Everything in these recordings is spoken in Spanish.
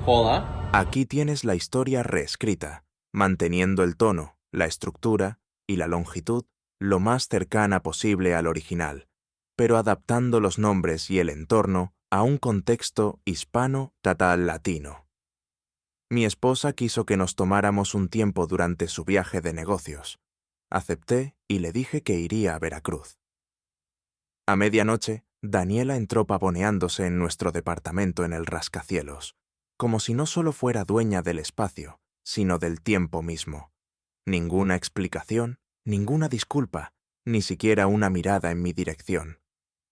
Hola. Aquí tienes la historia reescrita, manteniendo el tono, la estructura y la longitud lo más cercana posible al original, pero adaptando los nombres y el entorno a un contexto hispano-tatal-latino. Mi esposa quiso que nos tomáramos un tiempo durante su viaje de negocios. Acepté y le dije que iría a Veracruz. A medianoche, Daniela entró pavoneándose en nuestro departamento en el rascacielos, como si no solo fuera dueña del espacio, sino del tiempo mismo. Ninguna explicación, ninguna disculpa, ni siquiera una mirada en mi dirección.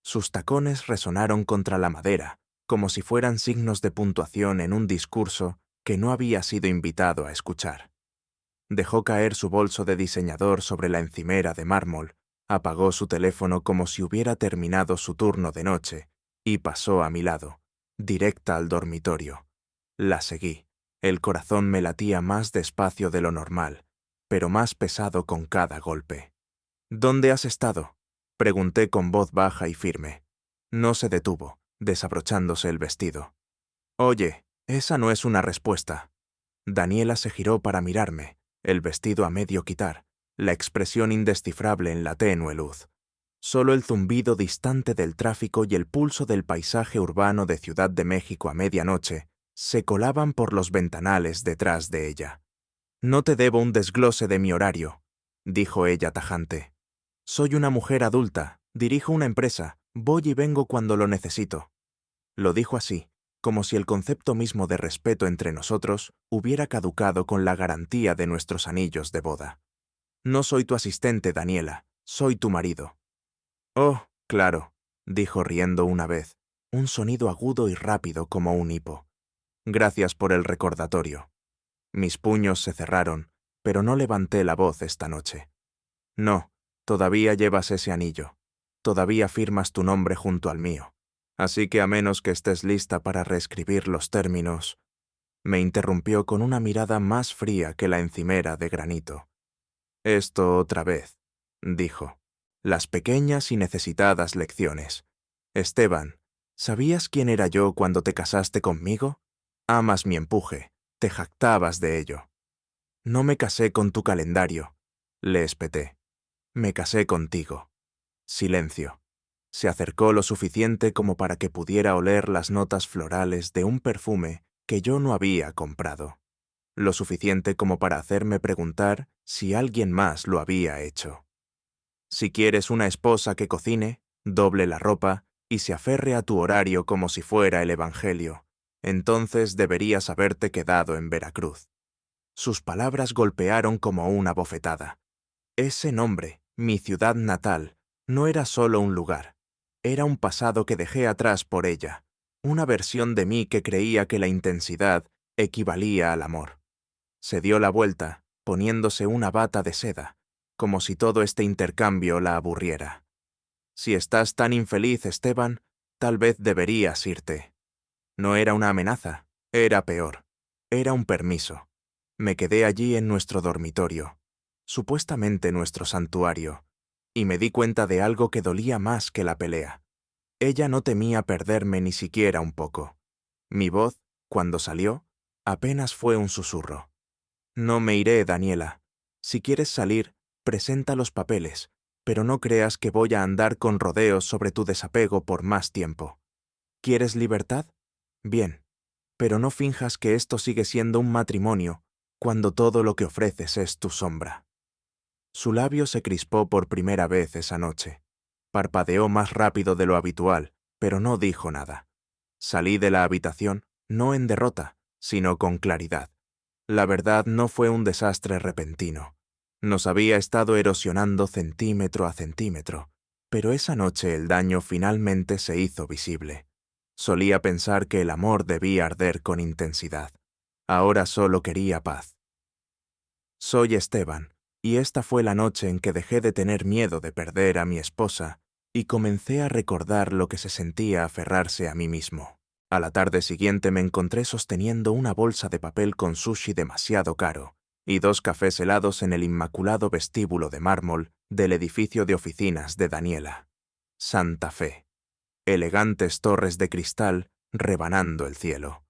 Sus tacones resonaron contra la madera, como si fueran signos de puntuación en un discurso que no había sido invitado a escuchar. Dejó caer su bolso de diseñador sobre la encimera de mármol, apagó su teléfono como si hubiera terminado su turno de noche y pasó a mi lado, directa al dormitorio. La seguí. El corazón me latía más despacio de lo normal, pero más pesado con cada golpe. ¿Dónde has estado?, pregunté con voz baja y firme. No se detuvo, desabrochándose el vestido. Oye, esa no es una respuesta. Daniela se giró para mirarme, el vestido a medio quitar, la expresión indescifrable en la tenue luz. Solo el zumbido distante del tráfico y el pulso del paisaje urbano de Ciudad de México a medianoche se colaban por los ventanales detrás de ella. No te debo un desglose de mi horario, dijo ella tajante. Soy una mujer adulta, dirijo una empresa, voy y vengo cuando lo necesito. Lo dijo así, como si el concepto mismo de respeto entre nosotros hubiera caducado con la garantía de nuestros anillos de boda. No soy tu asistente, Daniela, soy tu marido. Oh, claro, dijo riendo una vez, un sonido agudo y rápido como un hipo. Gracias por el recordatorio. Mis puños se cerraron, pero no levanté la voz esta noche. No, todavía llevas ese anillo. Todavía firmas tu nombre junto al mío. Así que a menos que estés lista para reescribir los términos, me interrumpió con una mirada más fría que la encimera de granito. Esto otra vez, dijo. Las pequeñas y necesitadas lecciones. Esteban, ¿sabías quién era yo cuando te casaste conmigo? Amas mi empuje, te jactabas de ello. No me casé con tu calendario, le espeté. Me casé contigo. Silencio. Se acercó lo suficiente como para que pudiera oler las notas florales de un perfume que yo no había comprado. Lo suficiente como para hacerme preguntar si alguien más lo había hecho. Si quieres una esposa que cocine, doble la ropa y se aferre a tu horario como si fuera el Evangelio, entonces deberías haberte quedado en Veracruz. Sus palabras golpearon como una bofetada. Ese nombre, mi ciudad natal, no era solo un lugar. Era un pasado que dejé atrás por ella, una versión de mí que creía que la intensidad equivalía al amor. Se dio la vuelta, poniéndose una bata de seda, como si todo este intercambio la aburriera. Si estás tan infeliz, Esteban, tal vez deberías irte. No era una amenaza, era peor. Era un permiso. Me quedé allí en nuestro dormitorio, supuestamente nuestro santuario, y me di cuenta de algo que dolía más que la pelea. Ella no temía perderme ni siquiera un poco. Mi voz, cuando salió, apenas fue un susurro. No me iré, Daniela. Si quieres salir, presenta los papeles, pero no creas que voy a andar con rodeos sobre tu desapego por más tiempo. ¿Quieres libertad? Bien, pero no finjas que esto sigue siendo un matrimonio cuando todo lo que ofreces es tu sombra. Su labio se crispó por primera vez esa noche. Parpadeó más rápido de lo habitual, pero no dijo nada. Salí de la habitación, no en derrota, sino con claridad. La verdad no fue un desastre repentino. Nos había estado erosionando centímetro a centímetro, pero esa noche el daño finalmente se hizo visible. Solía pensar que el amor debía arder con intensidad. Ahora solo quería paz. Soy Esteban, y esta fue la noche en que dejé de tener miedo de perder a mi esposa y comencé a recordar lo que se sentía aferrarse a mí mismo. A la tarde siguiente me encontré sosteniendo una bolsa de papel con sushi demasiado caro y 2 cafés helados en el inmaculado vestíbulo de mármol del edificio de oficinas de Daniela. Santa Fe. Elegantes torres de cristal rebanando el cielo.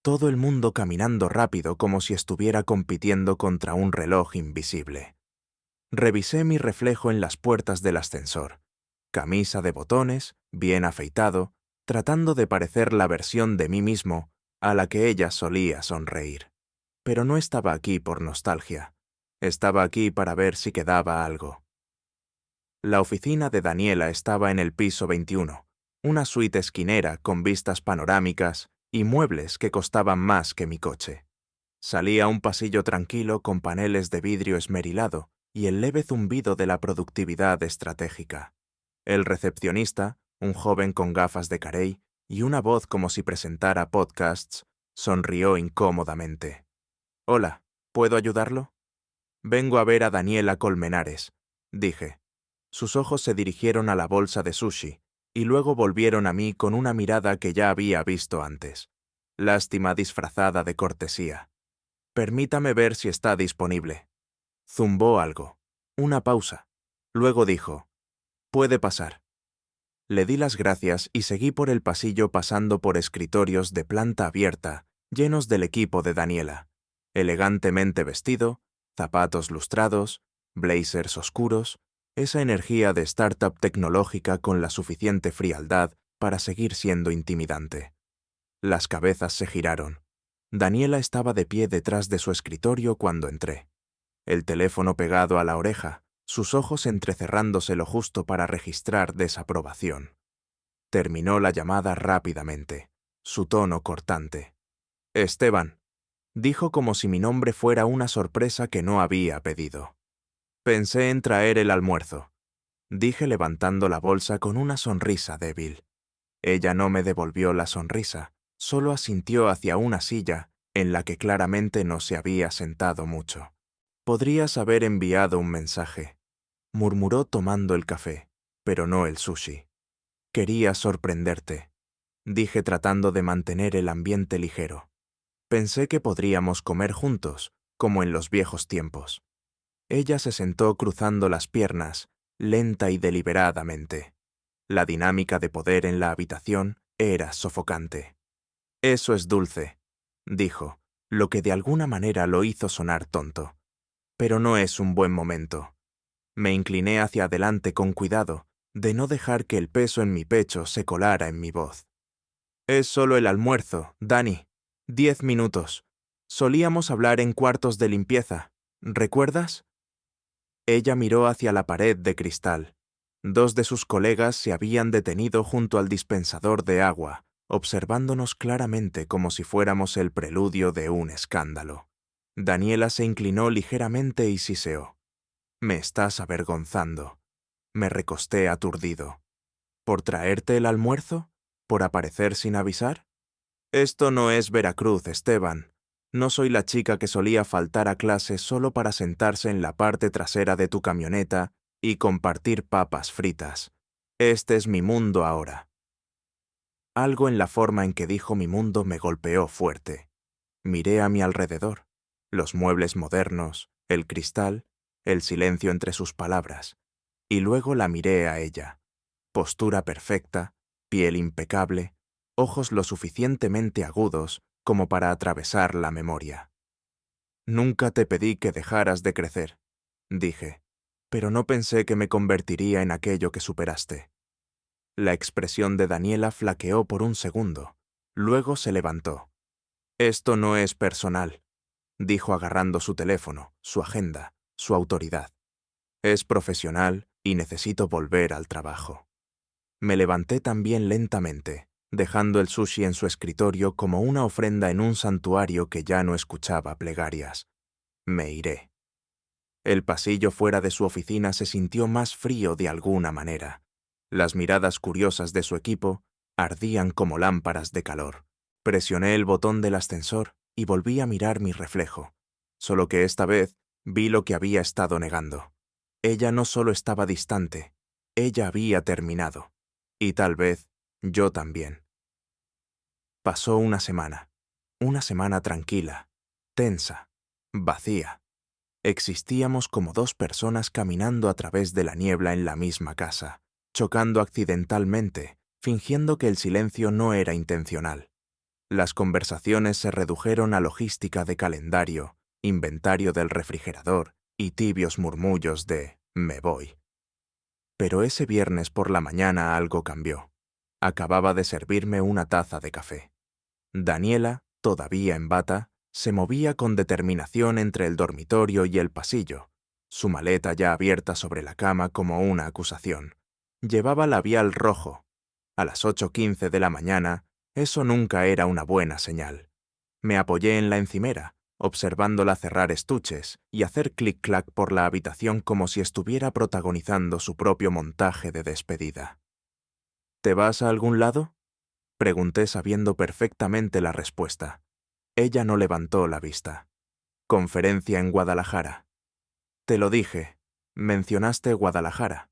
Todo el mundo caminando rápido como si estuviera compitiendo contra un reloj invisible. Revisé mi reflejo en las puertas del ascensor. Camisa de botones, bien afeitado, tratando de parecer la versión de mí mismo a la que ella solía sonreír. Pero no estaba aquí por nostalgia. Estaba aquí para ver si quedaba algo. La oficina de Daniela estaba en el piso 21, una suite esquinera con vistas panorámicas y muebles que costaban más que mi coche. Salí a un pasillo tranquilo con paneles de vidrio esmerilado y el leve zumbido de la productividad estratégica. El recepcionista, un joven con gafas de carey y una voz como si presentara podcasts, sonrió incómodamente. «Hola, ¿puedo ayudarlo?» «Vengo a ver a Daniela Colmenares», dije. Sus ojos se dirigieron a la bolsa de sushi y luego volvieron a mí con una mirada que ya había visto antes. Lástima disfrazada de cortesía. «Permítame ver si está disponible». Zumbó algo. Una pausa. Luego dijo: «Puede pasar». Le di las gracias y seguí por el pasillo pasando por escritorios de planta abierta, llenos del equipo de Daniela. Elegantemente vestido, zapatos lustrados, blazers oscuros, esa energía de startup tecnológica con la suficiente frialdad para seguir siendo intimidante. Las cabezas se giraron. Daniela estaba de pie detrás de su escritorio cuando entré. El teléfono pegado a la oreja, sus ojos entrecerrándose lo justo para registrar desaprobación. Terminó la llamada rápidamente, su tono cortante. «Esteban», dijo como si mi nombre fuera una sorpresa que no había pedido. «Pensé en traer el almuerzo», dije levantando la bolsa con una sonrisa débil. Ella no me devolvió la sonrisa, solo asintió hacia una silla en la que claramente no se había sentado mucho. «Podrías haber enviado un mensaje», murmuró tomando el café, pero no el sushi. «Quería sorprenderte», dije tratando de mantener el ambiente ligero. «Pensé que podríamos comer juntos, como en los viejos tiempos». Ella se sentó cruzando las piernas, lenta y deliberadamente. La dinámica de poder en la habitación era sofocante. «Eso es dulce», dijo, lo que de alguna manera lo hizo sonar tonto. «Pero no es un buen momento». Me incliné hacia adelante con cuidado, de no dejar que el peso en mi pecho se colara en mi voz. «Es solo el almuerzo, Dani. 10 minutos. Solíamos hablar en cuartos de limpieza. ¿Recuerdas?» Ella miró hacia la pared de cristal. Dos de sus colegas se habían detenido junto al dispensador de agua, observándonos claramente como si fuéramos el preludio de un escándalo. Daniela se inclinó ligeramente y siseó. «Me estás avergonzando». Me recosté aturdido. «¿Por traerte el almuerzo? ¿Por aparecer sin avisar?» «Esto no es Veracruz, Esteban. No soy la chica que solía faltar a clase solo para sentarse en la parte trasera de tu camioneta y compartir papas fritas. Este es mi mundo ahora». Algo en la forma en que dijo mi mundo me golpeó fuerte. Miré a mi alrededor. Los muebles modernos, el cristal, el silencio entre sus palabras. Y luego la miré a ella. Postura perfecta, piel impecable, ojos lo suficientemente agudos como para atravesar la memoria. «Nunca te pedí que dejaras de crecer», dije, «pero no pensé que me convertiría en aquello que superaste». La expresión de Daniela flaqueó por un segundo. Luego se levantó. «Esto no es personal», dijo agarrando su teléfono, su agenda, su autoridad. «Es profesional y necesito volver al trabajo». Me levanté también lentamente, dejando el sushi en su escritorio como una ofrenda en un santuario que ya no escuchaba plegarias. Me iré. El pasillo fuera de su oficina se sintió más frío de alguna manera. Las miradas curiosas de su equipo ardían como lámparas de calor. Presioné el botón del ascensor y volví a mirar mi reflejo, solo que esta vez vi lo que había estado negando. Ella no solo estaba distante, ella había terminado. Y tal vez yo también. Pasó una semana tranquila, tensa, vacía. Existíamos como dos personas caminando a través de la niebla en la misma casa, chocando accidentalmente, fingiendo que el silencio no era intencional. Las conversaciones se redujeron a logística de calendario, inventario del refrigerador y tibios murmullos de «me voy». Pero ese viernes por la mañana algo cambió. Acababa de servirme una taza de café. Daniela, todavía en bata, se movía con determinación entre el dormitorio y el pasillo, su maleta ya abierta sobre la cama como una acusación. Llevaba labial rojo. A las 8:15 de la mañana, eso nunca era una buena señal. Me apoyé en la encimera, observándola cerrar estuches y hacer clic-clac por la habitación como si estuviera protagonizando su propio montaje de despedida. ¿Te vas a algún lado?, pregunté sabiendo perfectamente la respuesta. Ella no levantó la vista. Conferencia en Guadalajara. Te lo dije. Mencionaste Guadalajara.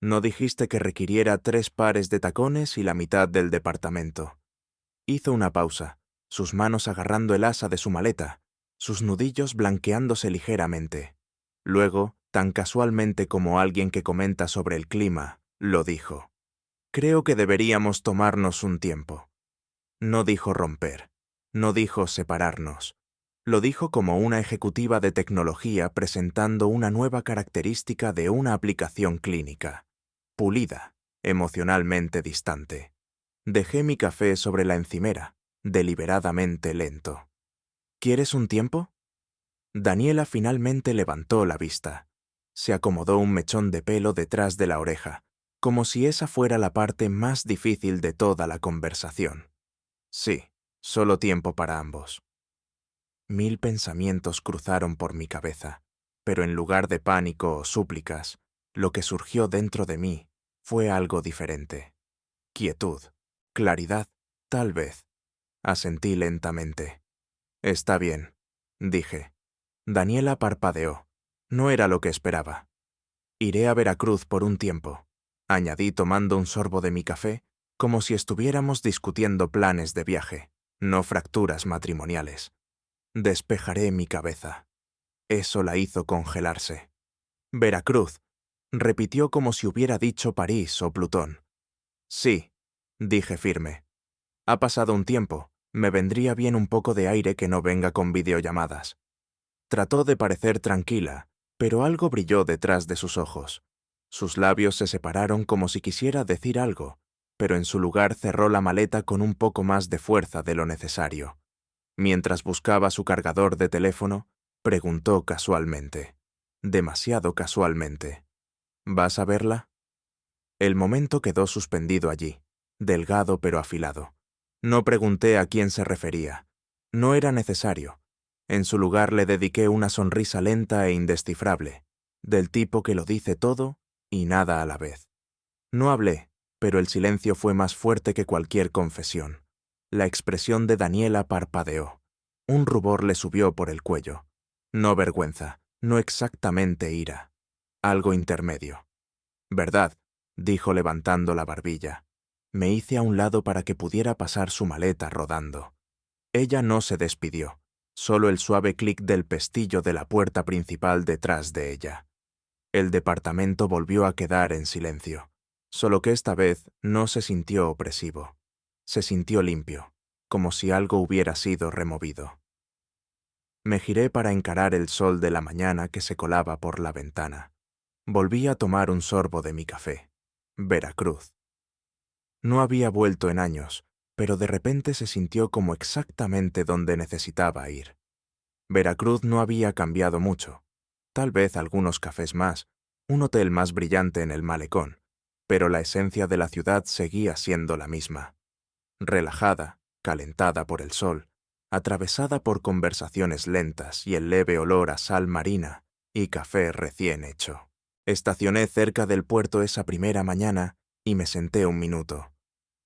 No dijiste que requiriera 3 pares de tacones y la mitad del departamento. Hizo una pausa, sus manos agarrando el asa de su maleta, sus nudillos blanqueándose ligeramente. Luego, tan casualmente como alguien que comenta sobre el clima, lo dijo. Creo que deberíamos tomarnos un tiempo. No dijo romper, no dijo separarnos. Lo dijo como una ejecutiva de tecnología presentando una nueva característica de una aplicación clínica. Pulida, emocionalmente distante. Dejé mi café sobre la encimera, deliberadamente lento. ¿Quieres un tiempo? Daniela finalmente levantó la vista. Se acomodó un mechón de pelo detrás de la oreja, como si esa fuera la parte más difícil de toda la conversación. Sí, solo tiempo para ambos. 1000 pensamientos cruzaron por mi cabeza, pero en lugar de pánico o súplicas, lo que surgió dentro de mí fue algo diferente. Quietud, claridad, tal vez. Asentí lentamente. Está bien, dije. Daniela parpadeó. No era lo que esperaba. Iré a Veracruz por un tiempo, añadí tomando un sorbo de mi café, como si estuviéramos discutiendo planes de viaje, no fracturas matrimoniales. Despejaré mi cabeza. Eso la hizo congelarse. Veracruz, repitió como si hubiera dicho París o Plutón. Sí, dije firme. Ha pasado un tiempo, me vendría bien un poco de aire que no venga con videollamadas. Trató de parecer tranquila, pero algo brilló detrás de sus ojos. Sus labios se separaron como si quisiera decir algo, pero en su lugar cerró la maleta con un poco más de fuerza de lo necesario. Mientras buscaba su cargador de teléfono, preguntó casualmente. Demasiado casualmente. ¿Vas a verla? El momento quedó suspendido allí, delgado pero afilado. No pregunté a quién se refería. No era necesario. En su lugar le dediqué una sonrisa lenta e indescifrable, del tipo que lo dice todo y nada a la vez. No hablé, pero el silencio fue más fuerte que cualquier confesión. La expresión de Daniela parpadeó. Un rubor le subió por el cuello. No vergüenza, no exactamente ira. Algo intermedio. «¿Verdad?», dijo levantando la barbilla. Me hice a un lado para que pudiera pasar su maleta rodando. Ella no se despidió, solo el suave clic del pestillo de la puerta principal detrás de ella. El departamento volvió a quedar en silencio, solo que esta vez no se sintió opresivo. Se sintió limpio, como si algo hubiera sido removido. Me giré para encarar el sol de la mañana que se colaba por la ventana. Volví a tomar un sorbo de mi café. Veracruz. No había vuelto en años, pero de repente se sintió como exactamente donde necesitaba ir. Veracruz no había cambiado mucho. Tal vez algunos cafés más, un hotel más brillante en el malecón, pero la esencia de la ciudad seguía siendo la misma. Relajada, calentada por el sol, atravesada por conversaciones lentas y el leve olor a sal marina y café recién hecho. Estacioné cerca del puerto esa primera mañana y me senté un minuto.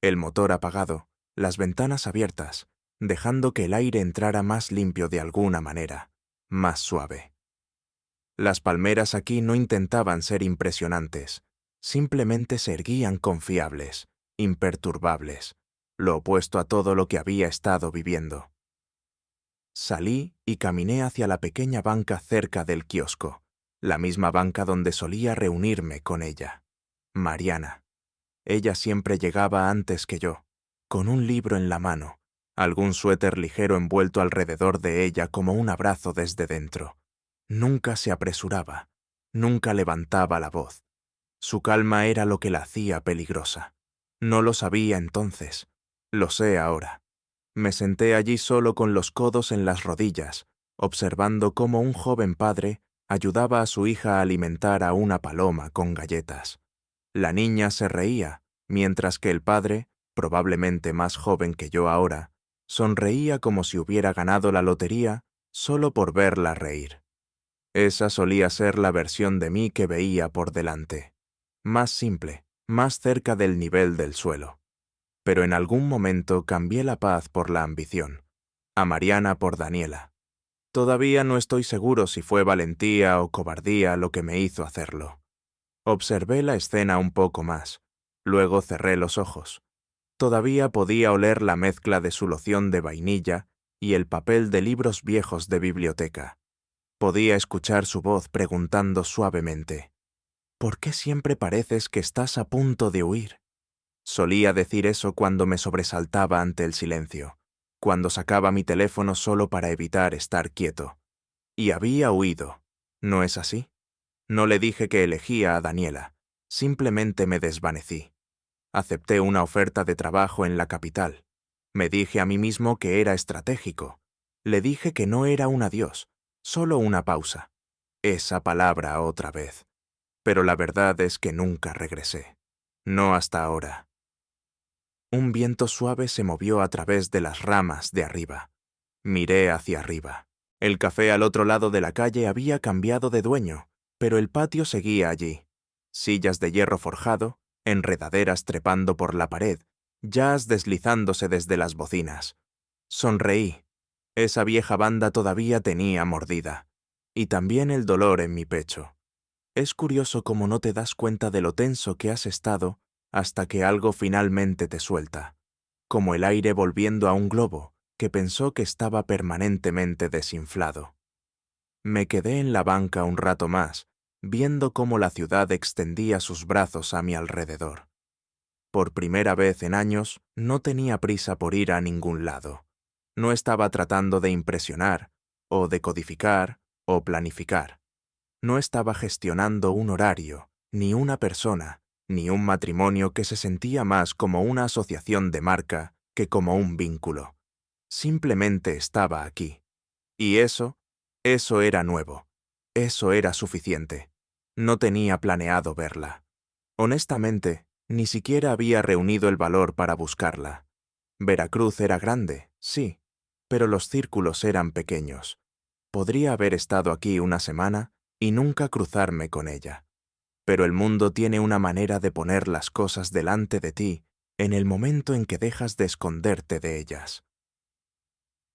El motor apagado, las ventanas abiertas, dejando que el aire entrara más limpio de alguna manera, más suave. Las palmeras aquí no intentaban ser impresionantes, simplemente se erguían confiables, imperturbables, lo opuesto a todo lo que había estado viviendo. Salí y caminé hacia la pequeña banca cerca del kiosco, la misma banca donde solía reunirme con ella. Mariana. Ella siempre llegaba antes que yo, con un libro en la mano, algún suéter ligero envuelto alrededor de ella como un abrazo desde dentro. Nunca se apresuraba, nunca levantaba la voz. Su calma era lo que la hacía peligrosa. No lo sabía entonces, lo sé ahora. Me senté allí solo con los codos en las rodillas, observando cómo un joven padre ayudaba a su hija a alimentar a una paloma con galletas. La niña se reía, mientras que el padre, probablemente más joven que yo ahora, sonreía como si hubiera ganado la lotería solo por verla reír. Esa solía ser la versión de mí que veía por delante. Más simple, más cerca del nivel del suelo. Pero en algún momento cambié la paz por la ambición, a Mariana por Daniela. Todavía no estoy seguro si fue valentía o cobardía lo que me hizo hacerlo. Observé la escena un poco más, luego cerré los ojos. Todavía podía oler la mezcla de su loción de vainilla y el papel de libros viejos de biblioteca. Podía escuchar su voz preguntando suavemente: ¿por qué siempre pareces que estás a punto de huir? Solía decir eso cuando me sobresaltaba ante el silencio, cuando sacaba mi teléfono solo para evitar estar quieto. Y había huido, ¿no es así? No le dije que elegía a Daniela, simplemente me desvanecí. Acepté una oferta de trabajo en la capital. Me dije a mí mismo que era estratégico. Le dije que no era un adiós, solo una pausa. Esa palabra otra vez. Pero la verdad es que nunca regresé. No hasta ahora. Un viento suave se movió a través de las ramas de arriba. Miré hacia arriba. El café al otro lado de la calle había cambiado de dueño, pero el patio seguía allí. Sillas de hierro forjado, enredaderas trepando por la pared, jazz deslizándose desde las bocinas. Sonreí. Esa vieja banda todavía tenía mordida. Y también el dolor en mi pecho. Es curioso cómo no te das cuenta de lo tenso que has estado hasta que algo finalmente te suelta, como el aire volviendo a un globo que pensó que estaba permanentemente desinflado. Me quedé en la banca un rato más, viendo cómo la ciudad extendía sus brazos a mi alrededor. Por primera vez en años, no tenía prisa por ir a ningún lado. No estaba tratando de impresionar, o de codificar, o planificar. No estaba gestionando un horario, ni una persona, ni un matrimonio que se sentía más como una asociación de marca que como un vínculo. Simplemente estaba aquí. Y eso era nuevo. Eso era suficiente. No tenía planeado verla. Honestamente, ni siquiera había reunido el valor para buscarla. Veracruz era grande, sí, pero los círculos eran pequeños. Podría haber estado aquí una semana y nunca cruzarme con ella. Pero el mundo tiene una manera de poner las cosas delante de ti en el momento en que dejas de esconderte de ellas.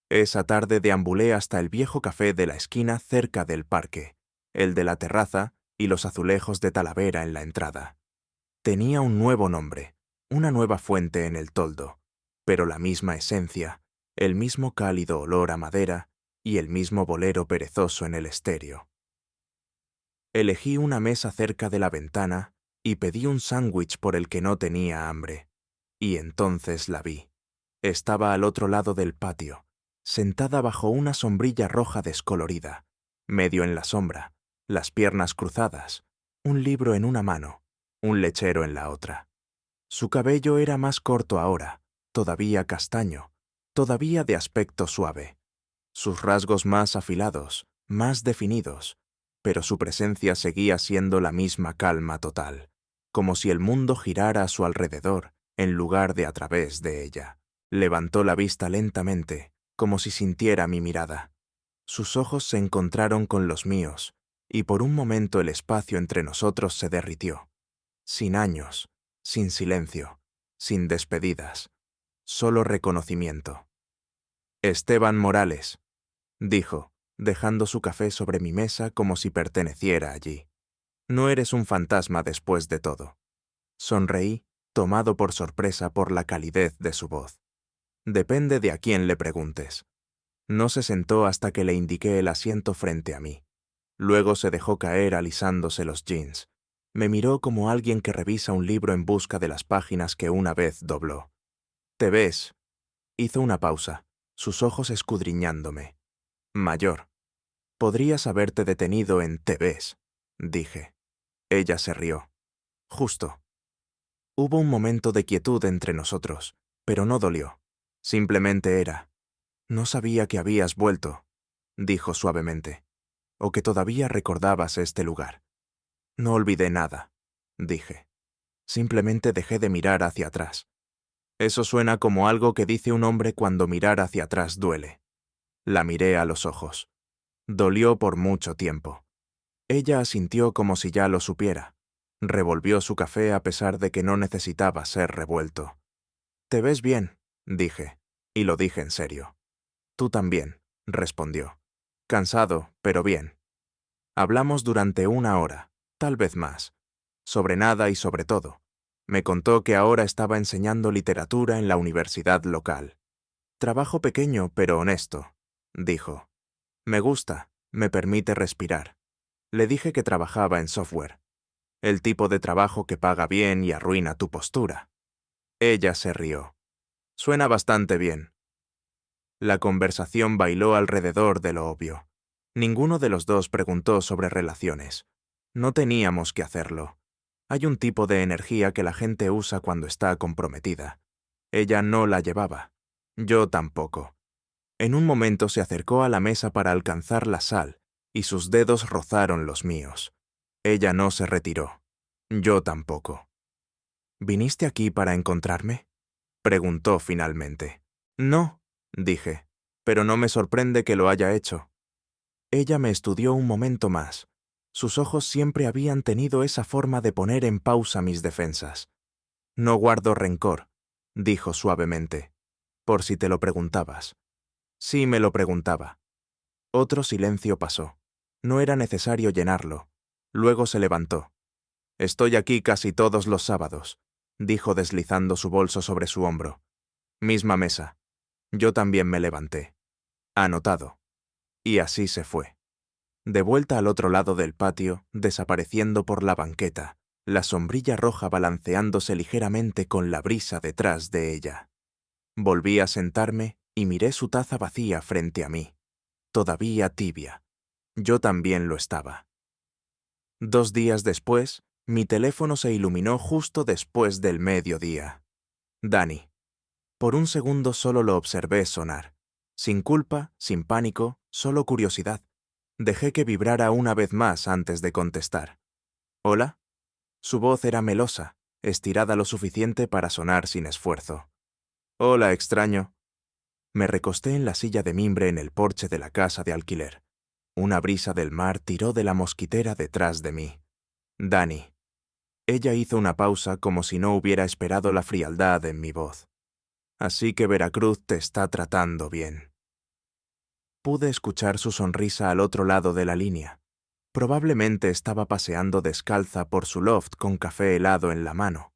Esa tarde deambulé hasta el viejo café de la esquina cerca del parque, el de la terraza y los azulejos de Talavera en la entrada. Tenía un nuevo nombre, una nueva fuente en el toldo, pero la misma esencia, el mismo cálido olor a madera y el mismo bolero perezoso en el estéreo. Elegí una mesa cerca de la ventana y pedí un sándwich por el que no tenía hambre. Y entonces la vi. Estaba al otro lado del patio, sentada bajo una sombrilla roja descolorida, medio en la sombra, las piernas cruzadas, un libro en una mano, un lechero en la otra. Su cabello era más corto ahora, todavía castaño, todavía de aspecto suave. Sus rasgos más afilados, más definidos, pero su presencia seguía siendo la misma calma total, como si el mundo girara a su alrededor en lugar de a través de ella. Levantó la vista lentamente, como si sintiera mi mirada. Sus ojos se encontraron con los míos, y por un momento el espacio entre nosotros se derritió. Sin años, sin silencio, sin despedidas, solo reconocimiento. Esteban Morales, dijo, dejando su café sobre mi mesa como si perteneciera allí. No eres un fantasma después de todo. Sonreí, tomado por sorpresa por la calidez de su voz. Depende de a quién le preguntes. No se sentó hasta que le indiqué el asiento frente a mí. Luego se dejó caer alisándose los jeans. Me miró como alguien que revisa un libro en busca de las páginas que una vez dobló. «Te ves», Hizo una pausa, sus ojos escudriñándome. Mayor. Podrías haberte detenido en «te ves», dije. Ella se rió. Justo. Hubo un momento de quietud entre nosotros, pero no dolió. Simplemente era. No sabía que habías vuelto, dijo suavemente, o que todavía recordabas este lugar. No olvidé nada, dije. Simplemente dejé de mirar hacia atrás. Eso suena como algo que dice un hombre cuando mirar hacia atrás duele. La miré a los ojos. Dolió por mucho tiempo. Ella asintió como si ya lo supiera. Revolvió su café a pesar de que no necesitaba ser revuelto. «Te ves bien», dije, y lo dije en serio. «Tú también», respondió. «Cansado, pero bien». Hablamos durante 1 hora, tal vez más, sobre nada y sobre todo. Me contó que ahora estaba enseñando literatura en la universidad local. «Trabajo pequeño pero honesto», dijo. «Me gusta, me permite respirar». Le dije que trabajaba en software. El tipo de trabajo que paga bien y arruina tu postura. Ella se rió. «Suena bastante bien». La conversación bailó alrededor de lo obvio. Ninguno de los dos preguntó sobre relaciones. No teníamos que hacerlo. Hay un tipo de energía que la gente usa cuando está comprometida. Ella no la llevaba. Yo tampoco. En un momento se acercó a la mesa para alcanzar la sal, y sus dedos rozaron los míos. Ella no se retiró. Yo tampoco. «¿Viniste aquí para encontrarme?», preguntó finalmente. «No», dije, «pero no me sorprende que lo haya hecho». Ella me estudió un momento más. Sus ojos siempre habían tenido esa forma de poner en pausa mis defensas. «No guardo rencor», dijo suavemente, «por si te lo preguntabas». Sí me lo preguntaba. Otro silencio pasó. No era necesario llenarlo. Luego se levantó. «Estoy aquí casi todos los sábados», dijo deslizando su bolso sobre su hombro. «Misma mesa». Yo también me levanté. «Anotado». Y así se fue. De vuelta al otro lado del patio, desapareciendo por la banqueta, la sombrilla roja balanceándose ligeramente con la brisa detrás de ella. Volví a sentarme y miré su taza vacía frente a mí, todavía tibia. Yo también lo estaba. 2 días después, mi teléfono se iluminó justo después del mediodía. Dani. Por un segundo solo lo observé sonar. Sin culpa, sin pánico, solo curiosidad. Dejé que vibrara una vez más antes de contestar. «¿Hola?» Su voz era melosa, estirada lo suficiente para sonar sin esfuerzo. «Hola, extraño». Me recosté en la silla de mimbre en el porche de la casa de alquiler. Una brisa del mar tiró de la mosquitera detrás de mí. «Dani». Ella hizo una pausa como si no hubiera esperado la frialdad en mi voz. «Así que Veracruz te está tratando bien». Pude escuchar su sonrisa al otro lado de la línea. Probablemente estaba paseando descalza por su loft con café helado en la mano.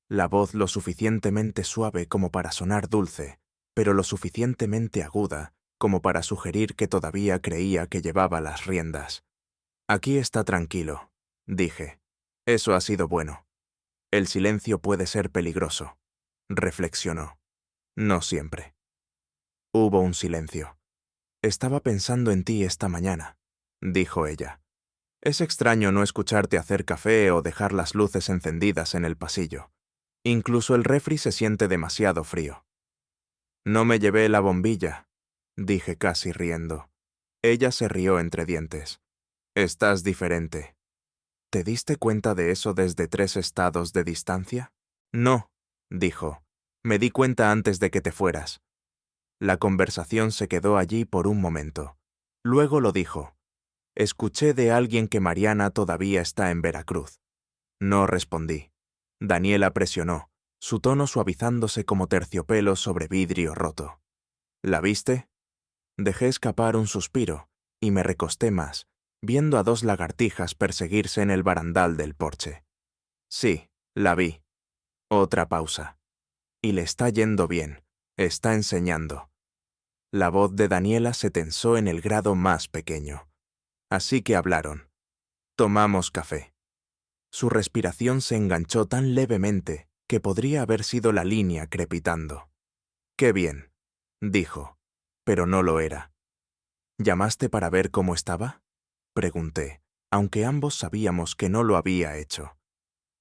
La voz lo suficientemente suave como para sonar dulce, pero lo suficientemente aguda como para sugerir que todavía creía que llevaba las riendas. «Aquí está tranquilo», dije. «Eso ha sido bueno. El silencio puede ser peligroso», reflexionó. «No siempre». Hubo un silencio. «Estaba pensando en ti esta mañana», dijo ella. «Es extraño no escucharte hacer café o dejar las luces encendidas en el pasillo. Incluso el refri se siente demasiado frío». «No me llevé la bombilla», dije casi riendo. Ella se rió entre dientes. «Estás diferente». «¿Te diste cuenta de eso desde 3 estados de distancia?» «No», dijo. «Me di cuenta antes de que te fueras». La conversación se quedó allí por un momento. Luego lo dijo. «Escuché de alguien que Mariana todavía está en Veracruz». No respondí. Daniela presionó, su tono suavizándose como terciopelo sobre vidrio roto. «¿La viste?» Dejé escapar un suspiro y me recosté más, viendo a 2 lagartijas perseguirse en el barandal del porche. «Sí, la vi». Otra pausa. «Y le está yendo bien. Está enseñando». La voz de Daniela se tensó en el grado más pequeño. Así que hablaron. Tomamos café. Su respiración se enganchó tan levemente que podría haber sido la línea crepitando. «Qué bien», dijo, pero no lo era. ¿Llamaste para ver cómo estaba? Pregunté, aunque ambos sabíamos que no lo había hecho.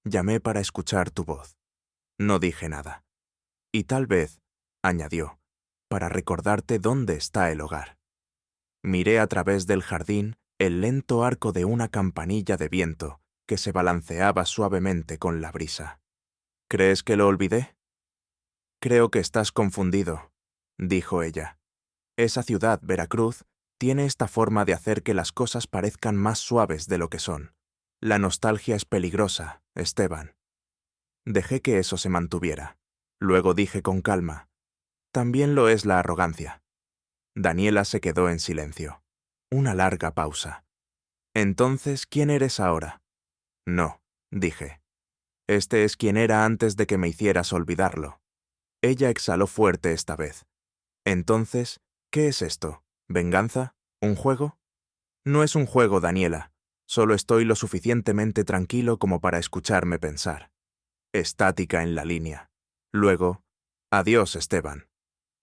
Llamé para escuchar tu voz. No dije nada. Y tal vez, añadió, para recordarte dónde está el hogar. Miré a través del jardín el lento arco de una campanilla de viento que se balanceaba suavemente con la brisa. ¿Crees que lo olvidé? Creo que estás confundido, dijo ella. Esa ciudad, Veracruz, tiene esta forma de hacer que las cosas parezcan más suaves de lo que son. La nostalgia es peligrosa, Esteban. Dejé que eso se mantuviera. Luego dije con calma, también lo es la arrogancia. Daniela se quedó en silencio. Una larga pausa. Entonces, ¿quién eres ahora? No, dije. Este es quien era antes de que me hicieras olvidarlo. Ella exhaló fuerte esta vez. Entonces, ¿qué es esto? ¿Venganza? ¿Un juego? No es un juego, Daniela. Solo estoy lo suficientemente tranquilo como para escucharme pensar. Estática en la línea. Luego, adiós, Esteban.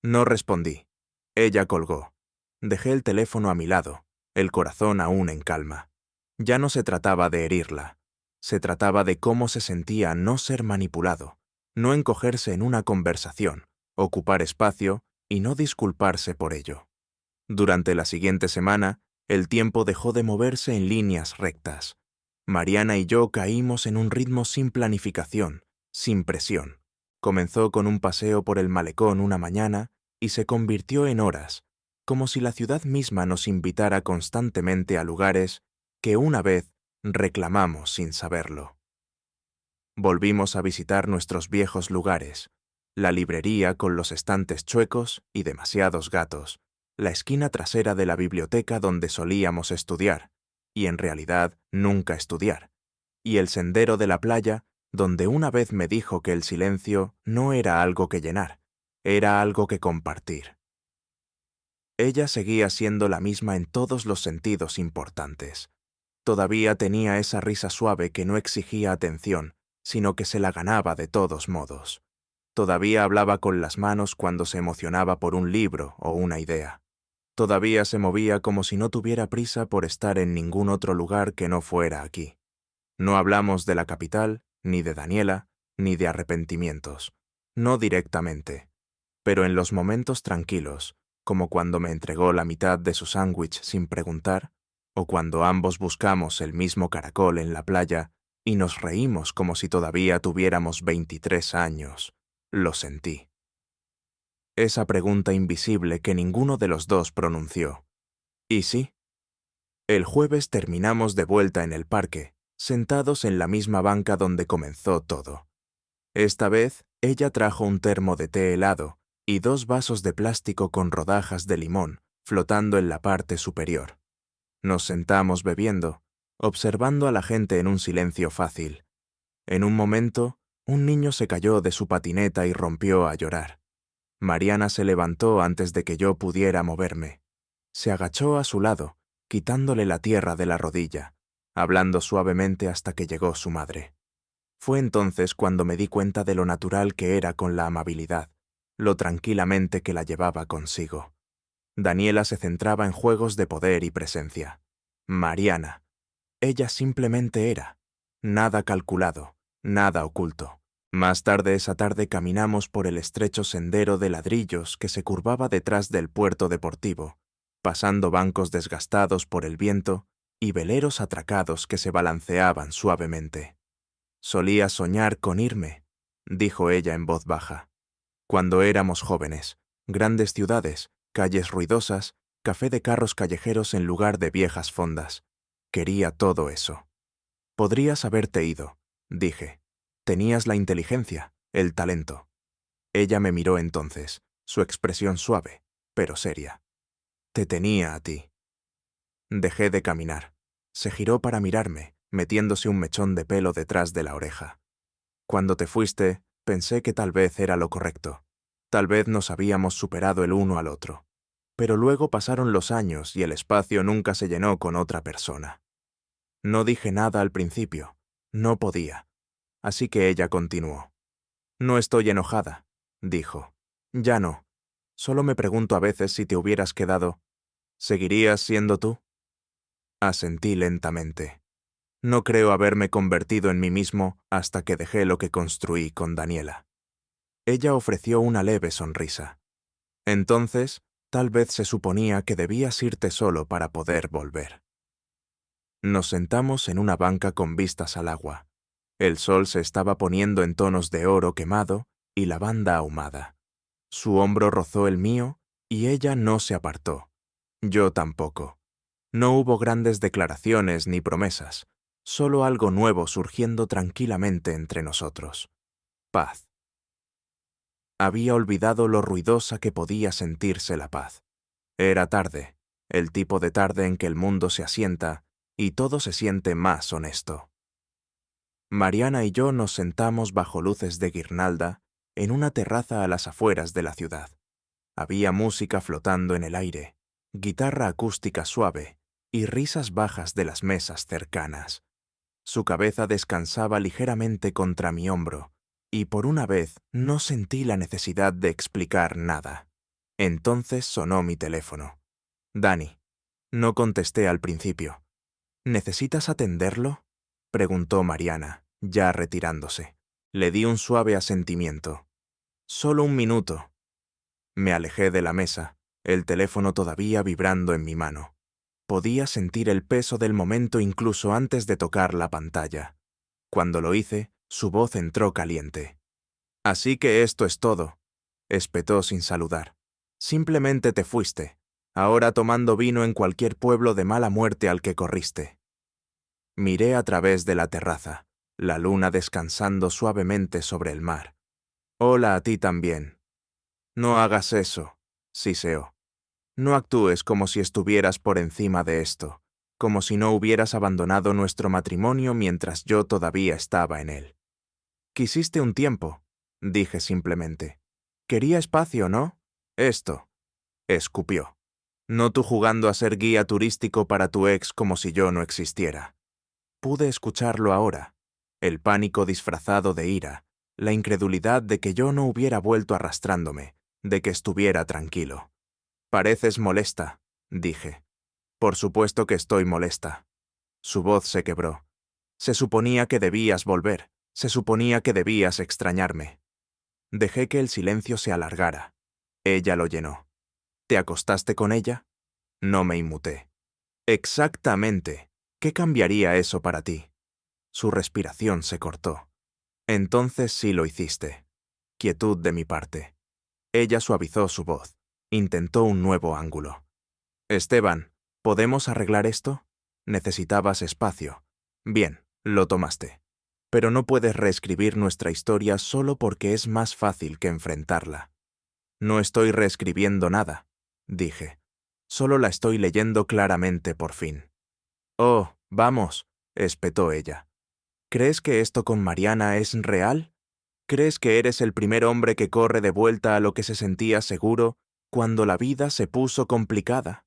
No respondí. Ella colgó. Dejé el teléfono a mi lado, el corazón aún en calma. Ya no se trataba de herirla. Se trataba de cómo se sentía no ser manipulado, no encogerse en una conversación, ocupar espacio y no disculparse por ello. Durante la siguiente semana, el tiempo dejó de moverse en líneas rectas. Mariana y yo caímos en un ritmo sin planificación, sin presión. Comenzó con un paseo por el malecón una mañana y se convirtió en horas, como si la ciudad misma nos invitara constantemente a lugares que una vez reclamamos sin saberlo. Volvimos a visitar nuestros viejos lugares, la librería con los estantes chuecos y demasiados gatos, la esquina trasera de la biblioteca donde solíamos estudiar, y en realidad nunca estudiar, y el sendero de la playa donde una vez me dijo que el silencio no era algo que llenar, era algo que compartir. Ella seguía siendo la misma en todos los sentidos importantes. Todavía tenía esa risa suave que no exigía atención, sino que se la ganaba de todos modos. Todavía hablaba con las manos cuando se emocionaba por un libro o una idea. Todavía se movía como si no tuviera prisa por estar en ningún otro lugar que no fuera aquí. No hablamos de la capital, ni de Daniela, ni de arrepentimientos. No directamente. Pero en los momentos tranquilos, como cuando me entregó la mitad de su sándwich sin preguntar, o cuando ambos buscamos el mismo caracol en la playa y nos reímos como si todavía tuviéramos 23 años, lo sentí. Esa pregunta invisible que ninguno de los dos pronunció. ¿Y sí? El jueves terminamos de vuelta en el parque, sentados en la misma banca donde comenzó todo. Esta vez, ella trajo un termo de té helado y 2 vasos de plástico con rodajas de limón flotando en la parte superior. Nos sentamos bebiendo, observando a la gente en un silencio fácil. En un momento, un niño se cayó de su patineta y rompió a llorar. Mariana se levantó antes de que yo pudiera moverme. Se agachó a su lado, quitándole la tierra de la rodilla, hablando suavemente hasta que llegó su madre. Fue entonces cuando me di cuenta de lo natural que era con la amabilidad, lo tranquilamente que la llevaba consigo. Daniela se centraba en juegos de poder y presencia. Mariana. Ella simplemente era. Nada calculado, nada oculto. Más tarde esa tarde caminamos por el estrecho sendero de ladrillos que se curvaba detrás del puerto deportivo, pasando bancos desgastados por el viento y veleros atracados que se balanceaban suavemente. Solía soñar con irme, dijo ella en voz baja. Cuando éramos jóvenes, grandes ciudades, calles ruidosas, café de carros callejeros en lugar de viejas fondas. Quería todo eso. Podrías haberte ido, dije. Tenías la inteligencia, el talento. Ella me miró entonces, su expresión suave, pero seria. Te tenía a ti. Dejé de caminar. Se giró para mirarme, metiéndose un mechón de pelo detrás de la oreja. Cuando te fuiste, pensé que tal vez era lo correcto. Tal vez nos habíamos superado el uno al otro. Pero luego pasaron los años y el espacio nunca se llenó con otra persona. No dije nada al principio. No podía. Así que ella continuó. No estoy enojada, dijo. Ya no. Solo me pregunto a veces si te hubieras quedado, ¿seguirías siendo tú? Asentí lentamente. No creo haberme convertido en mí mismo hasta que dejé lo que construí con Daniela. Ella ofreció una leve sonrisa. Entonces, tal vez se suponía que debías irte solo para poder volver. Nos sentamos en una banca con vistas al agua. El sol se estaba poniendo en tonos de oro quemado y lavanda ahumada. Su hombro rozó el mío y ella no se apartó. Yo tampoco. No hubo grandes declaraciones ni promesas, solo algo nuevo surgiendo tranquilamente entre nosotros. Paz. Había olvidado lo ruidosa que podía sentirse la paz. Era tarde, el tipo de tarde en que el mundo se asienta y todo se siente más honesto. Mariana y yo nos sentamos bajo luces de guirnalda en una terraza a las afueras de la ciudad. Había música flotando en el aire, guitarra acústica suave y risas bajas de las mesas cercanas. Su cabeza descansaba ligeramente contra mi hombro, y por una vez no sentí la necesidad de explicar nada. Entonces sonó mi teléfono. Dani. No contesté al principio. ¿Necesitas atenderlo?, preguntó Mariana, ya retirándose. Le di un suave asentimiento. Solo un minuto. Me alejé de la mesa, el teléfono todavía vibrando en mi mano. Podía sentir el peso del momento incluso antes de tocar la pantalla. Cuando lo hice, su voz entró caliente. «Así que esto es todo», espetó sin saludar. «Simplemente te fuiste, ahora tomando vino en cualquier pueblo de mala muerte al que corriste». Miré a través de la terraza, la luna descansando suavemente sobre el mar. «Hola a ti también». «No hagas eso», siseó. «No actúes como si estuvieras por encima de esto, como si no hubieras abandonado nuestro matrimonio mientras yo todavía estaba en él». «Quisiste un tiempo», dije simplemente. «Quería espacio, ¿no? Esto», escupió. «No tú jugando a ser guía turístico para tu ex como si yo no existiera». Pude escucharlo ahora, el pánico disfrazado de ira, la incredulidad de que yo no hubiera vuelto arrastrándome, de que estuviera tranquilo. «Pareces molesta», dije. «Por supuesto que estoy molesta». Su voz se quebró. «Se suponía que debías volver, se suponía que debías extrañarme». Dejé que el silencio se alargara. Ella lo llenó. «¿Te acostaste con ella?» No me inmuté. «Exactamente. ¿Qué cambiaría eso para ti?» Su respiración se cortó. «Entonces sí lo hiciste». Quietud de mi parte. Ella suavizó su voz. Intentó un nuevo ángulo. «Esteban, ¿podemos arreglar esto? Necesitabas espacio. Bien, lo tomaste. Pero no puedes reescribir nuestra historia solo porque es más fácil que enfrentarla». «No estoy reescribiendo nada», dije. «Solo la estoy leyendo claramente por fin». «Oh, vamos», espetó ella. «¿Crees que esto con Mariana es real? ¿Crees que eres el primer hombre que corre de vuelta a lo que se sentía seguro cuando la vida se puso complicada?»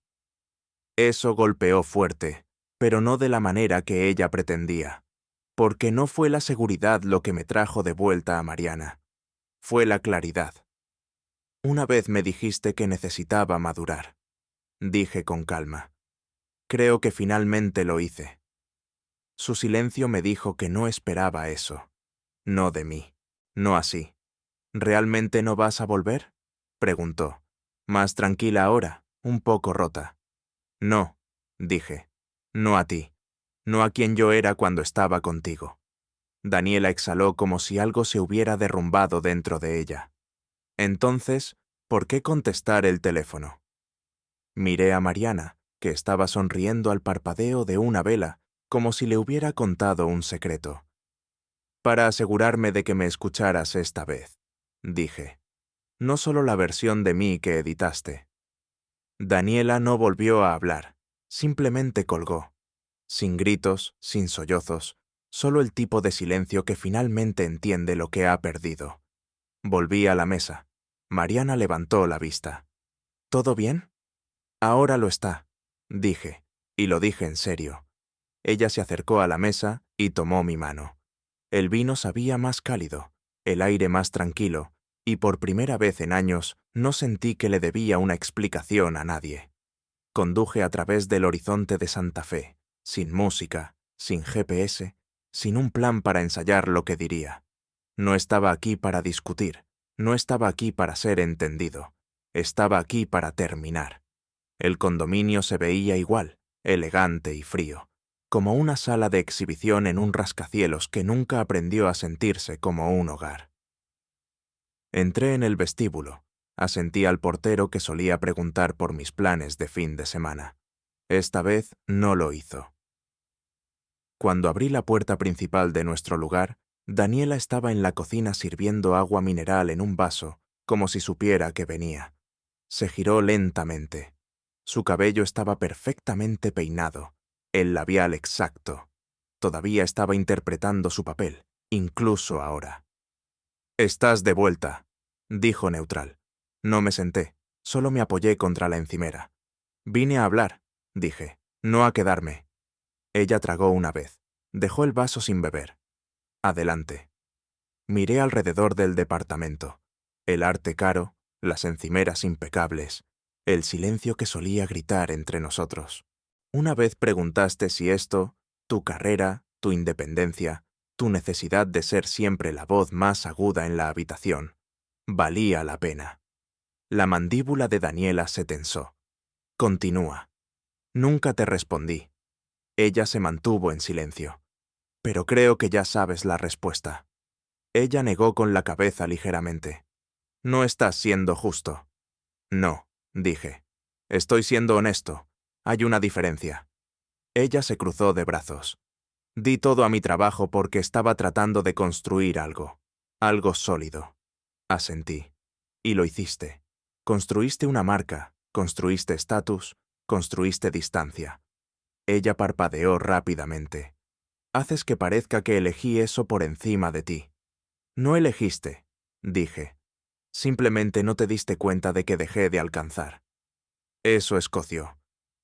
Eso golpeó fuerte, pero no de la manera que ella pretendía, porque no fue la seguridad lo que me trajo de vuelta a Mariana. Fue la claridad. «Una vez me dijiste que necesitaba madurar», dije con calma. «Creo que finalmente lo hice». Su silencio me dijo que no esperaba eso. No de mí. No así. «¿Realmente no vas a volver?», preguntó. Más tranquila ahora, un poco rota. «No», dije. «No a ti. No a quien yo era cuando estaba contigo». Daniela exhaló como si algo se hubiera derrumbado dentro de ella. Entonces, ¿por qué contestar el teléfono? Miré a Mariana, que estaba sonriendo al parpadeo de una vela, como si le hubiera contado un secreto. «Para asegurarme de que me escucharas esta vez», dije. «No solo la versión de mí que editaste». Daniela no volvió a hablar, simplemente colgó. Sin gritos, sin sollozos, solo el tipo de silencio que finalmente entiende lo que ha perdido. Volví a la mesa. Mariana levantó la vista. «¿Todo bien?» «Ahora lo está», dije, y lo dije en serio. Ella se acercó a la mesa y tomó mi mano. El vino sabía más cálido, el aire más tranquilo, y por primera vez en años no sentí que le debía una explicación a nadie. Conduje a través del horizonte de Santa Fe, sin música, sin GPS, sin un plan para ensayar lo que diría. No estaba aquí para discutir, no estaba aquí para ser entendido, estaba aquí para terminar. El condominio se veía igual, elegante y frío, como una sala de exhibición en un rascacielos que nunca aprendió a sentirse como un hogar. Entré en el vestíbulo, asentí al portero que solía preguntar por mis planes de fin de semana. Esta vez no lo hizo. Cuando abrí la puerta principal de nuestro lugar, Daniela estaba en la cocina sirviendo agua mineral en un vaso, como si supiera que venía. Se giró lentamente. Su cabello estaba perfectamente peinado, el labial exacto. Todavía estaba interpretando su papel, incluso ahora. «Estás de vuelta», dijo neutral. No me senté, solo me apoyé contra la encimera. «Vine a hablar», dije, «no a quedarme». Ella tragó una vez. Dejó el vaso sin beber. «Adelante». Miré alrededor del departamento. El arte caro, las encimeras impecables, el silencio que solía gritar entre nosotros. Una vez preguntaste si esto, tu carrera, tu independencia, tu necesidad de ser siempre la voz más aguda en la habitación, valía la pena. La mandíbula de Daniela se tensó. «Continúa». Nunca te respondí. Ella se mantuvo en silencio. «Pero creo que ya sabes la respuesta». Ella negó con la cabeza ligeramente. «No estás siendo justo». «No», dije. «Estoy siendo honesto. Hay una diferencia». Ella se cruzó de brazos. «Di todo a mi trabajo porque estaba tratando de construir algo sólido». Asentí. «Y lo hiciste. Construiste una marca, construiste estatus, construiste distancia». Ella parpadeó rápidamente. «Haces que parezca que elegí eso por encima de ti». «No elegiste», dije. «Simplemente no te diste cuenta de que dejé de alcanzar». Eso escoció.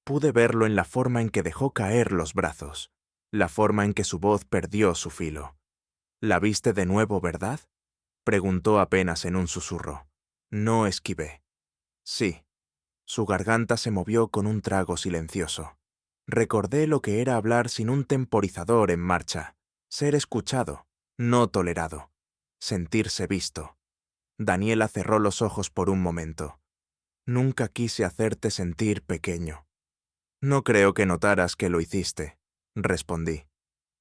Pude verlo en la forma en que dejó caer los brazos, la forma en que su voz perdió su filo. «¿La viste de nuevo, verdad?», preguntó apenas en un susurro. No esquivé. «Sí». Su garganta se movió con un trago silencioso. Recordé lo que era hablar sin un temporizador en marcha, ser escuchado, no tolerado, sentirse visto. Daniela cerró los ojos por un momento. «Nunca quise hacerte sentir pequeño». «No creo que notaras que lo hiciste», respondí.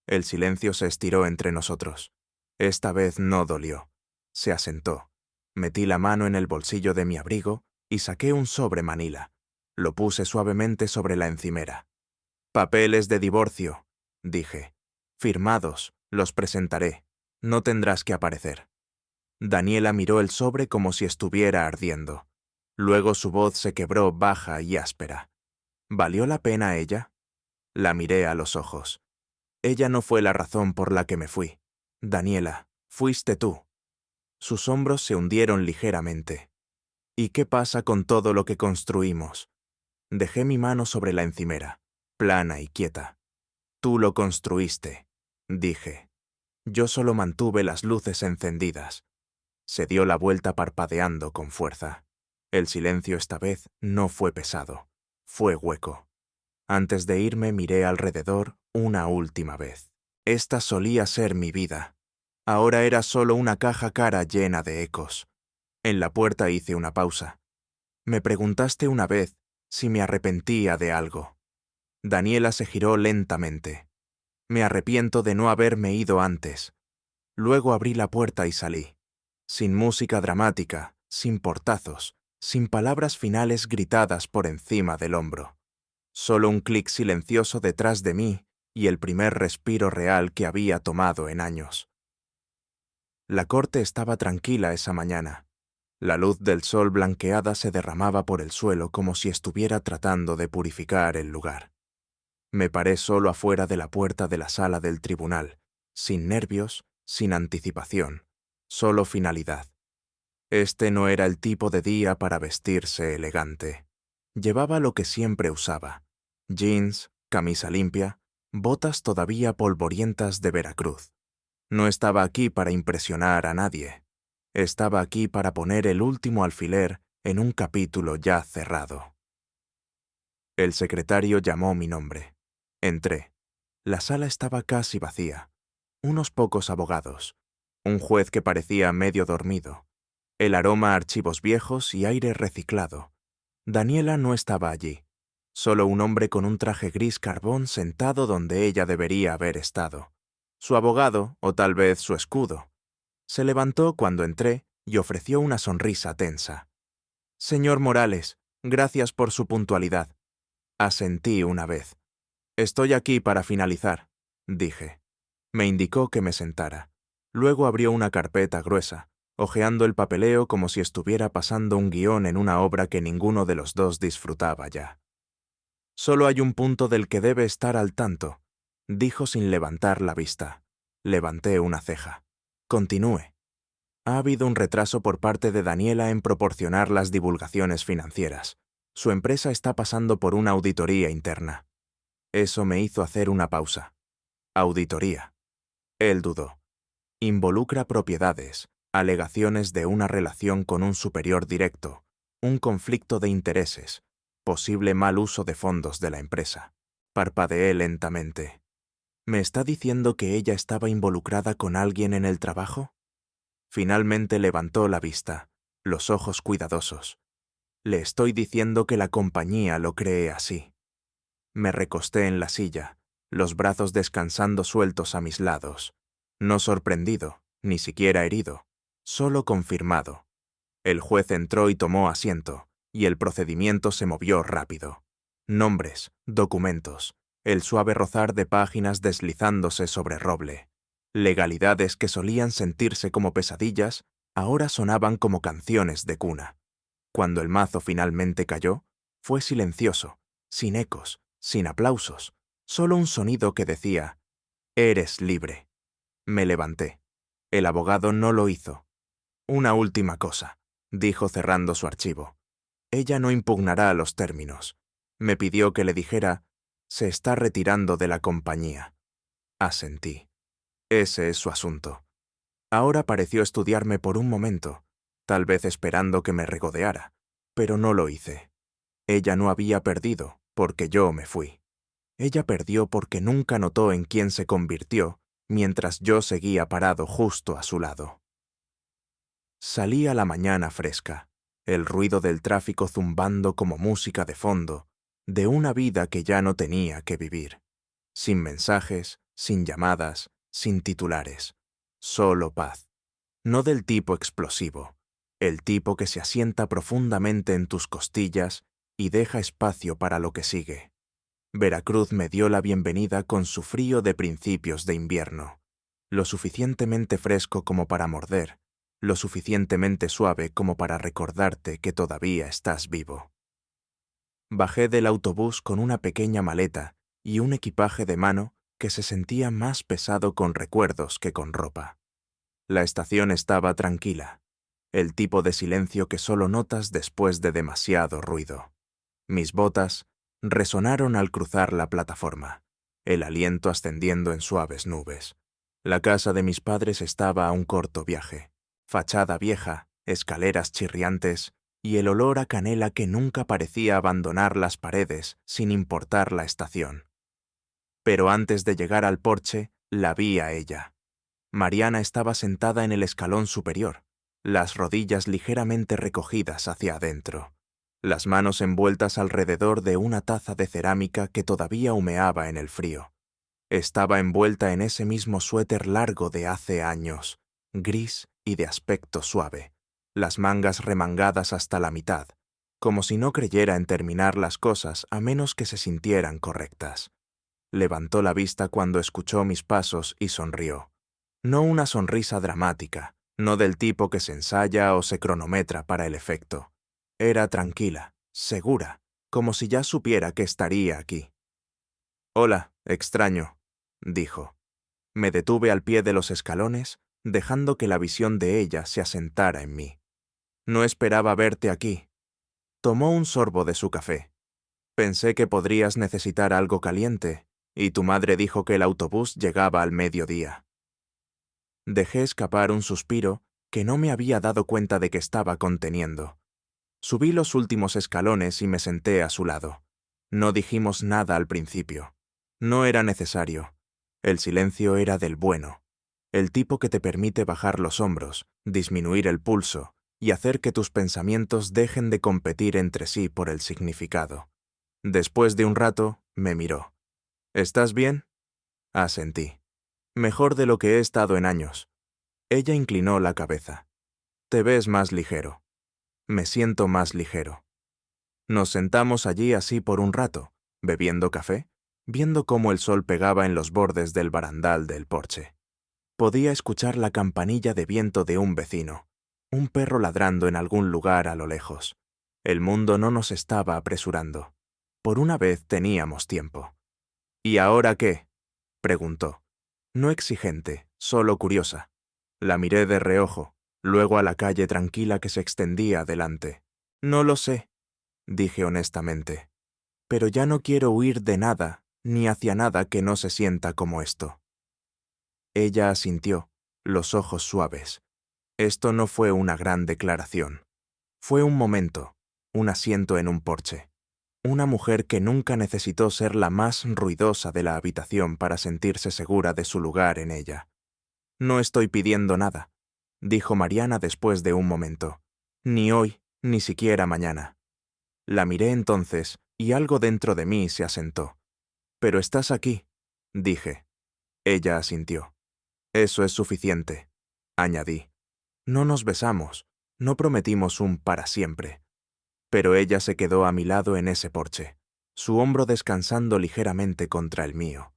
El silencio se estiró entre nosotros. Esta vez no dolió. Se asentó. Metí la mano en el bolsillo de mi abrigo y saqué un sobre manila. Lo puse suavemente sobre la encimera. «Papeles de divorcio», dije. «Firmados, los presentaré. No tendrás que aparecer». Daniela miró el sobre como si estuviera ardiendo. Luego su voz se quebró baja y áspera. ¿Valió la pena ella? La miré a los ojos. Ella no fue la razón por la que me fui. Daniela, fuiste tú. Sus hombros se hundieron ligeramente. ¿Y qué pasa con todo lo que construimos? Dejé mi mano sobre la encimera, plana y quieta. Tú lo construiste, dije. Yo solo mantuve las luces encendidas. Se dio la vuelta parpadeando con fuerza. El silencio esta vez no fue pesado, fue hueco. Antes de irme miré alrededor una última vez. Esta solía ser mi vida. Ahora era solo una caja cara llena de ecos. En la puerta hice una pausa. Me preguntaste una vez si me arrepentía de algo. Daniela se giró lentamente. Me arrepiento de no haberme ido antes. Luego abrí la puerta y salí. Sin música dramática, sin portazos, sin palabras finales gritadas por encima del hombro. Solo un clic silencioso detrás de mí y el primer respiro real que había tomado en años. La corte estaba tranquila esa mañana. La luz del sol blanqueada se derramaba por el suelo como si estuviera tratando de purificar el lugar. Me paré solo afuera de la puerta de la sala del tribunal, sin nervios, sin anticipación, solo finalidad. Este no era el tipo de día para vestirse elegante. Llevaba lo que siempre usaba: jeans, camisa limpia, botas todavía polvorientas de Veracruz. No estaba aquí para impresionar a nadie. Estaba aquí para poner el último alfiler en un capítulo ya cerrado. El secretario llamó mi nombre. Entré. La sala estaba casi vacía. Unos pocos abogados. Un juez que parecía medio dormido. El aroma a archivos viejos y aire reciclado. Daniela no estaba allí. Solo un hombre con un traje gris carbón sentado donde ella debería haber estado. Su abogado, o tal vez su escudo. Se levantó cuando entré y ofreció una sonrisa tensa. «Señor Morales, gracias por su puntualidad». Asentí una vez. «Estoy aquí para finalizar», dije. Me indicó que me sentara. Luego abrió una carpeta gruesa, hojeando el papeleo como si estuviera pasando un guión en una obra que ninguno de los dos disfrutaba ya. «Solo hay un punto del que debe estar al tanto», dijo sin levantar la vista. Levanté una ceja. «Continúe». Ha habido un retraso por parte de Daniela en proporcionar las divulgaciones financieras. Su empresa está pasando por una auditoría interna. Eso me hizo hacer una pausa. Auditoría. Él dudó. Involucra propiedades, alegaciones de una relación con un superior directo, un conflicto de intereses, posible mal uso de fondos de la empresa. Parpadeé lentamente. ¿Me está diciendo que ella estaba involucrada con alguien en el trabajo? Finalmente levantó la vista, los ojos cuidadosos. Le estoy diciendo que la compañía lo cree así. Me recosté en la silla, los brazos descansando sueltos a mis lados. No sorprendido, ni siquiera herido, solo confirmado. El juez entró y tomó asiento, y el procedimiento se movió rápido. Nombres, documentos, el suave rozar de páginas deslizándose sobre roble. Legalidades que solían sentirse como pesadillas, ahora sonaban como canciones de cuna. Cuando el mazo finalmente cayó, fue silencioso, sin ecos, sin aplausos, solo un sonido que decía: «Eres libre». Me levanté. El abogado no lo hizo. «Una última cosa», dijo cerrando su archivo. «Ella no impugnará los términos». Me pidió que le dijera: «Se está retirando de la compañía». Asentí. Ese es su asunto. Ahora pareció estudiarme por un momento, tal vez esperando que me regodeara, pero no lo hice. Ella no había perdido, porque yo me fui. Ella perdió porque nunca notó en quién se convirtió, mientras yo seguía parado justo a su lado. Salí a la mañana fresca, el ruido del tráfico zumbando como música de fondo, de una vida que ya no tenía que vivir. Sin mensajes, sin llamadas, sin titulares. Solo paz. No del tipo explosivo, el tipo que se asienta profundamente en tus costillas y deja espacio para lo que sigue. Veracruz me dio la bienvenida con su frío de principios de invierno, lo suficientemente fresco como para morder, lo suficientemente suave como para recordarte que todavía estás vivo. Bajé del autobús con una pequeña maleta y un equipaje de mano que se sentía más pesado con recuerdos que con ropa. La estación estaba tranquila, el tipo de silencio que solo notas después de demasiado ruido. Mis botas resonaron al cruzar la plataforma, el aliento ascendiendo en suaves nubes. La casa de mis padres estaba a un corto viaje. Fachada vieja, escaleras chirriantes y el olor a canela que nunca parecía abandonar las paredes sin importar la estación. Pero antes de llegar al porche, la vi a ella. Mariana estaba sentada en el escalón superior, las rodillas ligeramente recogidas hacia adentro, las manos envueltas alrededor de una taza de cerámica que todavía humeaba en el frío. Estaba envuelta en ese mismo suéter largo de hace años, gris y de aspecto suave, las mangas remangadas hasta la mitad, como si no creyera en terminar las cosas a menos que se sintieran correctas. Levantó la vista cuando escuchó mis pasos y sonrió. No una sonrisa dramática, no del tipo que se ensaya o se cronometra para el efecto. Era tranquila, segura, como si ya supiera que estaría aquí. «Hola, extraño», dijo. Me detuve al pie de los escalones, dejando que la visión de ella se asentara en mí. «No esperaba verte aquí». Tomó un sorbo de su café. «Pensé que podrías necesitar algo caliente, y tu madre dijo que el autobús llegaba al mediodía». Dejé escapar un suspiro que no me había dado cuenta de que estaba conteniendo. Subí los últimos escalones y me senté a su lado. No dijimos nada al principio. No era necesario. El silencio era del bueno. El tipo que te permite bajar los hombros, disminuir el pulso y hacer que tus pensamientos dejen de competir entre sí por el significado. Después de un rato, me miró. ¿Estás bien? Asentí. Mejor de lo que he estado en años. Ella inclinó la cabeza. Te ves más ligero. Me siento más ligero. Nos sentamos allí así por un rato, bebiendo café, viendo cómo el sol pegaba en los bordes del barandal del porche. Podía escuchar la campanilla de viento de un vecino, un perro ladrando en algún lugar a lo lejos. El mundo no nos estaba apresurando. Por una vez teníamos tiempo. ¿Y ahora qué?, preguntó. No exigente, solo curiosa. La miré de reojo, luego a la calle tranquila que se extendía adelante. No lo sé, dije honestamente. Pero ya no quiero huir de nada, ni hacia nada que no se sienta como esto. Ella asintió, los ojos suaves. Esto no fue una gran declaración. Fue un momento, un asiento en un porche. Una mujer que nunca necesitó ser la más ruidosa de la habitación para sentirse segura de su lugar en ella. No estoy pidiendo nada, dijo Mariana después de un momento. Ni hoy, ni siquiera mañana. La miré entonces, y algo dentro de mí se asentó. Pero estás aquí, dije. Ella asintió. Eso es suficiente, añadí. No nos besamos, no prometimos un para siempre. Pero ella se quedó a mi lado en ese porche, su hombro descansando ligeramente contra el mío.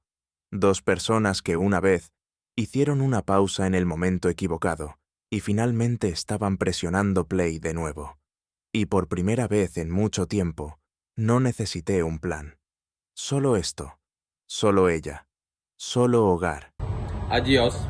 Dos personas que una vez hicieron una pausa en el momento equivocado y finalmente estaban presionando play de nuevo. Y por primera vez en mucho tiempo, no necesité un plan. Solo esto, solo ella, solo hogar. Adiós.